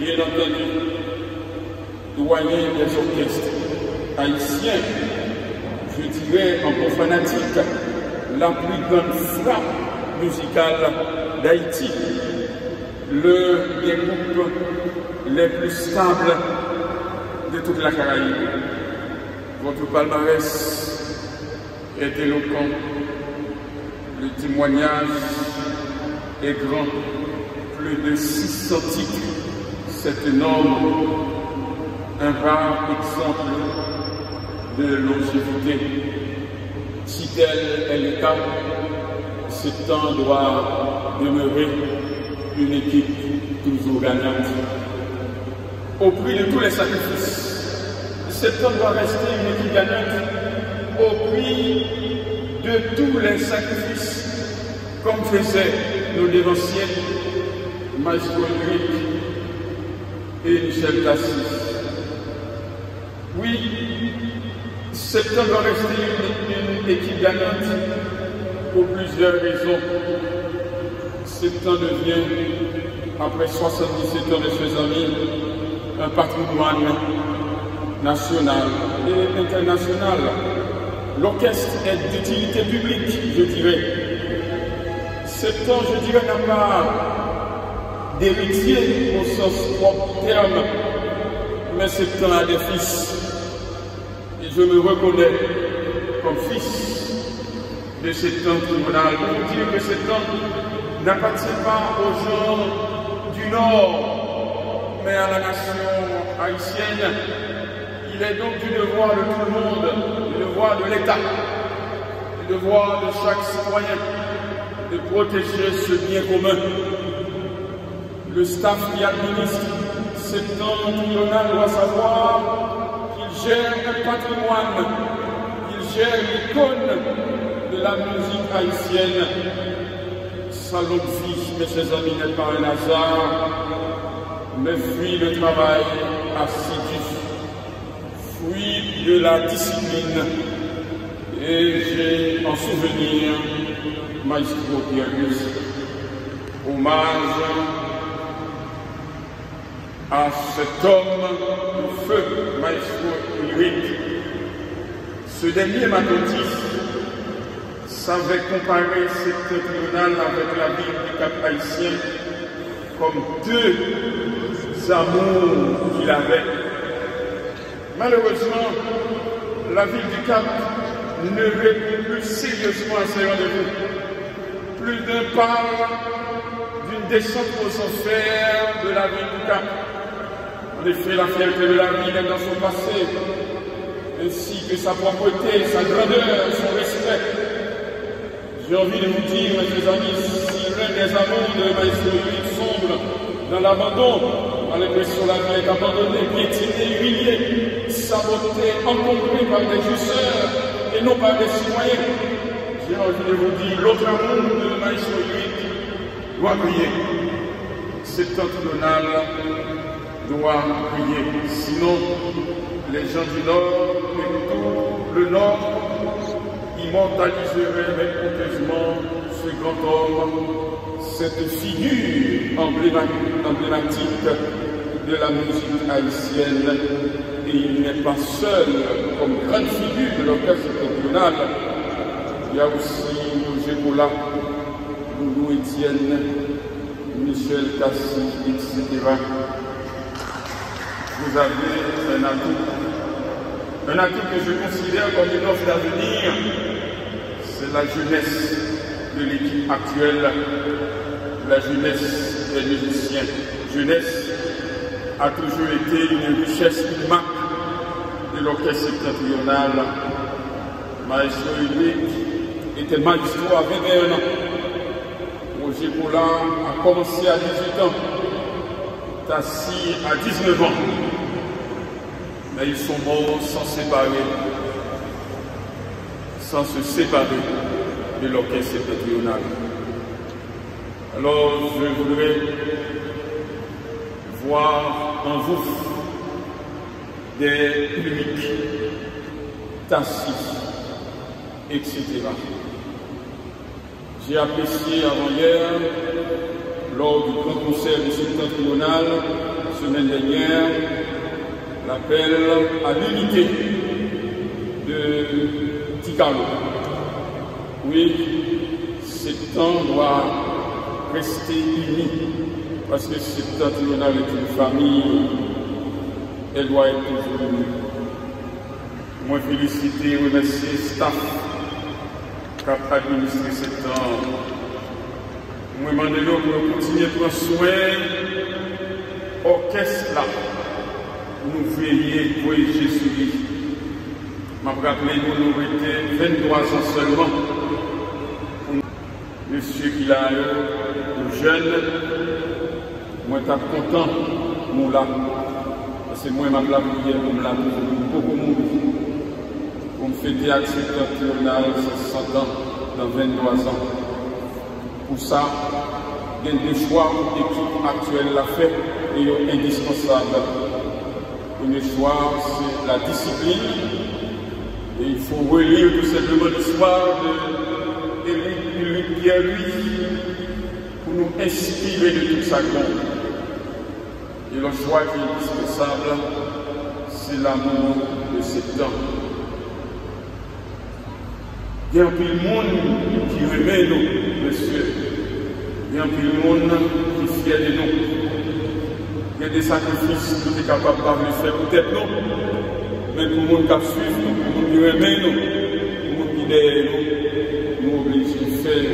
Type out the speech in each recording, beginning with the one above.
bien entendu, doyen des orchestres haïtiens, je dirais en bon fanatique, la plus grande flamme musicale d'Haïti, l'un des groupes les plus stables de toute la Caraïbe. Votre palmarès est éloquent, le témoignage est grand, plus de 600 titres, c'est énorme, un rare exemple de longévité. Si tel est le cas, ce temps doit demeurer une équipe toujours gagnante. Au prix de tous les sacrifices, ce temps doit rester une équipe gagnante. Au prix de tous les sacrifices, comme faisaient nos dévanciers, Maestro Ulrich et Michel Tassis. Oui, ce temps doit rester une équipe gagnante pour plusieurs raisons. Ce temps devient, après 77 ans de ses amis, un patrimoine national et international. L'orchestre est d'utilité publique, je dirais. Ce temps, je dirais, n'a pas d'héritier au sens propre du terme, mais ce temps a des fils. Et je me reconnais comme fils de ce temps tribunal. Pour dire que ce temps n'appartient pas aux gens du Nord, mais à la nation haïtienne. Il est donc du devoir de tout le monde, du devoir de l'État, du devoir de chaque citoyen de protéger ce bien commun. Le staff qui administre ce temps tribunal doit savoir qu'il gère un patrimoine, qu'il gère l'icône de la musique haïtienne. Sa longue vie, mes chers amis, n'est pas un hasard, mais fruit de travail assidu, fruit de la discipline. Et j'ai en souvenir Maestro Pierre-Gus. Hommage à cet homme de feu, Maestro Ulrich. Ce dernier Matoti savait comparer cette tribunal avec la ville du Cap haïtien comme deux amours qu'il avait. Malheureusement, la ville du Cap ne répond plus sérieusement à ses rendez-vous. Plus d'un parle d'une descente aux enfers de la ville du Cap. En effet, la fierté de la ville est dans son passé, ainsi que sa propreté, sa grandeur, son respect. J'ai envie de vous dire, mes chers amis, si l'un des amours de Maestro Ulrich sombre dans l'abandon, dans l'impression la vie est abandonnée, piétinée, humiliée, sabotée, encombrée par des jouisseurs et non par des citoyens. J'ai envie de vous dire, l'autre amour de Maestro Ulrich doit briller. Cet temps tribunal doit briller. Sinon, les gens du Nord et tout le Nord immortaliserait pompeusement ce grand homme, cette figure emblématique de la musique haïtienne. Et il n'est pas seul comme grande figure de l'orchestre tribunal. Il y a aussi Roger Cola, Loulou Etienne, Michel Tassis, etc. Vous avez un atout que je considère comme une offre d'avenir, c'est la jeunesse de l'équipe actuelle, la jeunesse des musiciens. Jeunesse a toujours été une richesse, une marque de l'orchestre septentrional. Maestro Ulrich était maestro à 21 ans. Roger Cola a commencé à 18 ans. Tassis à 19 ans. Mais ils sont morts sans se séparer de l'orchestre septentrional. Alors je voudrais voir en vous des Ulrich, Tassis, etc. J'ai apprécié avant-hier, lors du grand concert du septentrional, ce semaine dernière, l'appel à l'unité de Ticalo. Oui, Septembre doit rester uni, parce que Septentrional est une famille, elle doit être toujours unie. Moi, féliciter, remercier le staff qui a administré Septembre. Moi, je demande pour continuer à prendre soin orchestre là, nous veiller pour Jésus. Je me rappelle, nous étions 23 ans seulement. Monsieur qui l'a eu, jeune, moi, je suis content, nous là. Parce que moi, je suis prière pour me la beaucoup de pour me fêter à Septentrional 60 ans dans 23 ans. Pour ça, il y a des choix que l'équipe actuelle l'a fait et indispensable. Le choix, c'est la discipline. Et il faut relire tout simplement l'histoire de Pierre-Louis pour nous inspirer de tout ça. Et le choix qui est indispensable, c'est l'amour de Septembre. Il y a un peu de monde qui remet nous, monsieur. Il y a un peu de monde qui est fier de nous. Il y a des sacrifices que nous sommes capables de faire, peut-être non. Mais pour le monde qui suit nous, pour le monde qui remet nous, pour le monde qui derrière nous, nous obligés de faire.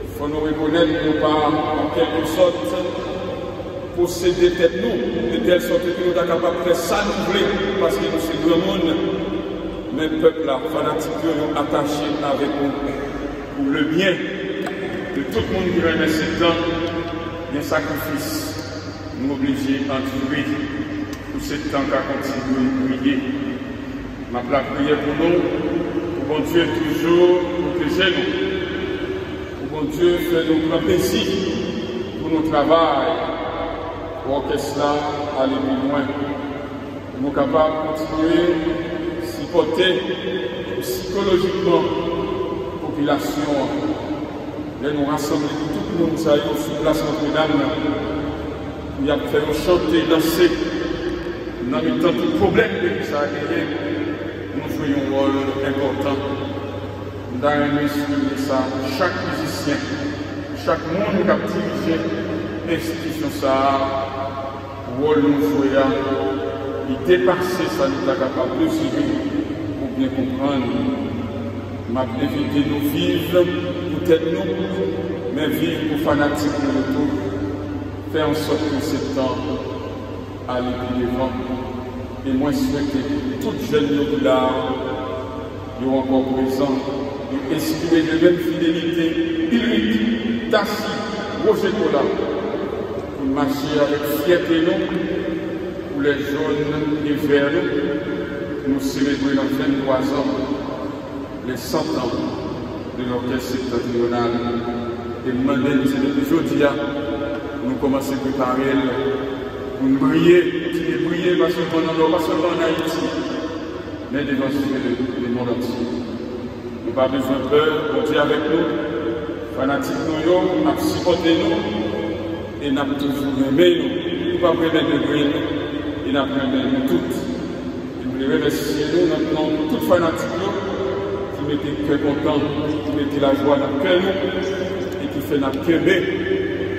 Il faut nous reconnaître que nous pas en quelque sorte posséder tête nous, de telle sorte que nous sommes capables de faire ça nous voulons, parce que nous sommes grand monde. Mais le peuple là, fanatique, nous attachés avec nous pour le bien de tout le monde qui remet ces temps, il y a un sacrifice. Nous obligés d'endurer pour ce temps qu'à continuer de prier. Ma prière pour nous, pour bon Dieu toujours protéger nous, pour bon Dieu faire nous grand plaisir pour notre travail, pour l'orchestre aller plus loin. Nous sommes capables de continuer à supporter psychologiquement la population. Et nous rassembler tout le monde sur place Notre-Dame. Il y a fait chanter, danser. Dans le temps, tout problème que ça a gagné, nous jouons un rôle important. Dans ça, chaque musicien, chaque monde qui a dirigé l'institution, ça, le rôle nous jouons là, il dépasse ça, nous sommes capables de suivre pour bien comprendre. Ma éviter nous vivre, peut-être nous, mais vivre pour fanatiques de tout. Faire en sorte que ce temps aille plus devant. Et moi, je souhaite que toutes jeunes nous là, nous encore présents, nous exprimer de même fidélité, Pilric, Tassi, Roger Cola, pour marcher avec fierté nous, pour les jaunes et verts nous célébrer dans 23 ans les 100 ans de l'orchestre septentrional. Et demander, c'est depuis aujourd'hui, nous commençons à préparer pour nous briller, continuer à briller, parce qu'on n'en a pas seulement en Haïti, mais devant le monde entier. Nous n'avons pas besoin de peur, bon Dieu avec nous, fanatiques nous, nous supporter nous, et nous avons toujours aimé nous. Nous ne pouvons pas remettre de briller nous, et nous avons aimé nous toutes. Et nous les remercier nous, maintenant, toutes fanatiques nous, qui mettez très contents, qui mettez la joie dans le cœur nous, et qui fait notre cœur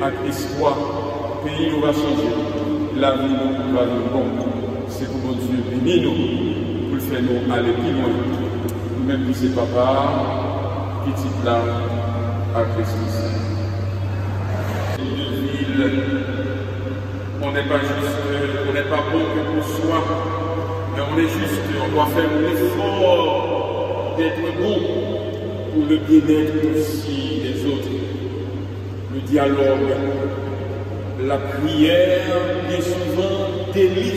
avec espoir. Le pays nous va changer. La vie nous va venir bon. C'est pour mon Dieu bénir nous, pour le faire nous aller plus loin. Nous-mêmes, qui c'est papa, petit là, à Christus. Une ville, on n'est pas juste, on n'est pas bon que pour soi, mais on est juste, on doit faire un effort d'être bon pour le bien-être aussi des autres. Le dialogue, la prière, bien souvent délie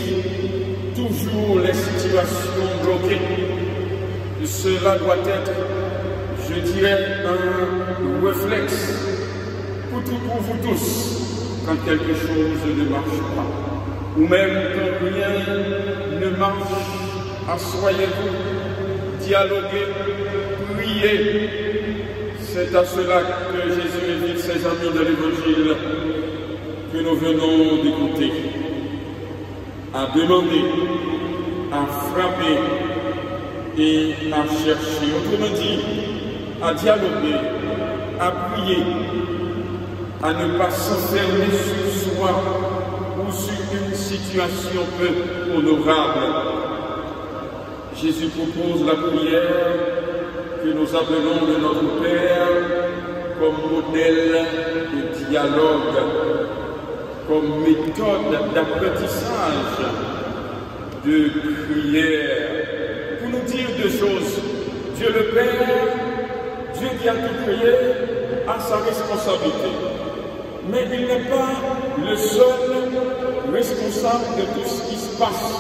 toujours les situations bloquées. Et cela doit être, je dirais, un réflexe pour vous tous, quand quelque chose ne marche pas, ou même quand rien ne marche, assoyez-vous, dialoguez, priez. C'est à cela que Jésus invite ses amis de l'Évangile que nous venons d'écouter. à demander, à frapper et à chercher. Autrement dit, à dialoguer, à prier, à ne pas s'enfermer sur soi ou sur une situation peu honorable. Jésus propose la prière que nous appelons de notre Père comme modèle de dialogue, comme méthode d'apprentissage de prière. Pour nous dire deux choses, Dieu le Père, Dieu qui a tout créé, a sa responsabilité. Mais il n'est pas le seul responsable de tout ce qui se passe,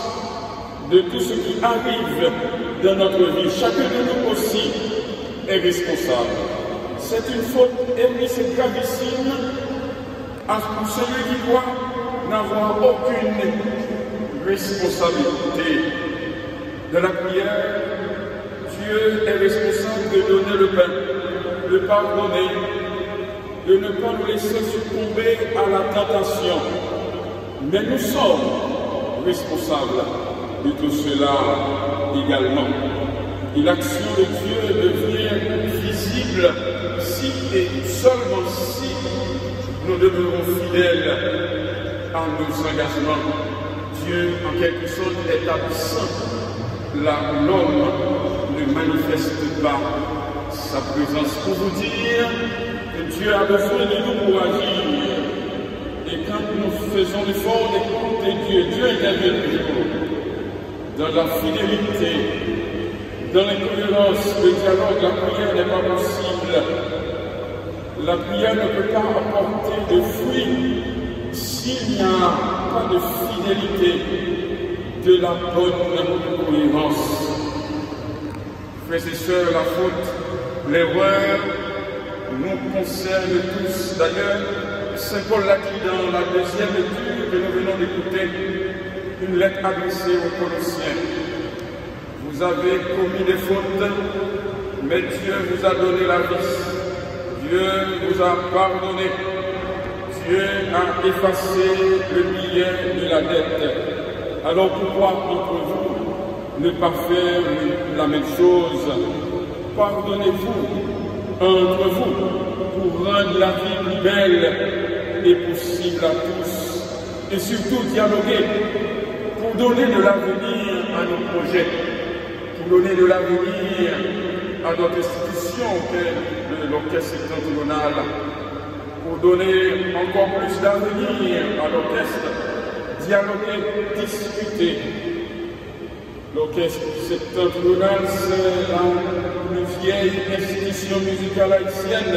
de tout ce qui arrive dans notre vie. Chacun de nous aussi est responsable. C'est une faute, et oui, c'est gravissime pour celui qui doit n'avoir aucune responsabilité. De la prière, Dieu est responsable de donner le pain, de pardonner, de ne pas nous laisser succomber à la tentation. Mais nous sommes responsables de tout cela également. Et l'action de Dieu devient visible si et seulement si nous demeurons fidèles à nos engagements. Dieu, en quelque sorte, est absent. Là, l'homme ne manifeste pas sa présence. Pour vous dire que Dieu a besoin de nous pour agir. Et quand nous faisons l'effort d'écouter Dieu, Dieu intervient toujours. Dans la fidélité, dans l'incohérence, le dialogue, la prière n'est pas possible. La prière ne peut pas apporter de fruits s'il n'y a pas de fidélité, de la bonne cohérence. Frères et sœurs, la faute, l'erreur nous concerne tous. D'ailleurs, Saint Paul l'a dit dans la deuxième lecture que nous venons d'écouter, une lettre adressée aux Colossiens. Vous avez commis des fautes, mais Dieu vous a donné la vie. Dieu vous a pardonné. Dieu a effacé le billet de la dette. Alors pourquoi entre vous ne pas faire la même chose? Pardonnez-vous entre vous pour rendre la vie plus belle et possible à tous. Et surtout dialoguer pour donner de l'avenir à nos projets, pour donner de l'avenir à notre institution qu'est l'orchestre septentrional, pour donner encore plus d'avenir à l'orchestre, dialoguer, discuter. L'orchestre septentrional, c'est la plus vieille institution musicale haïtienne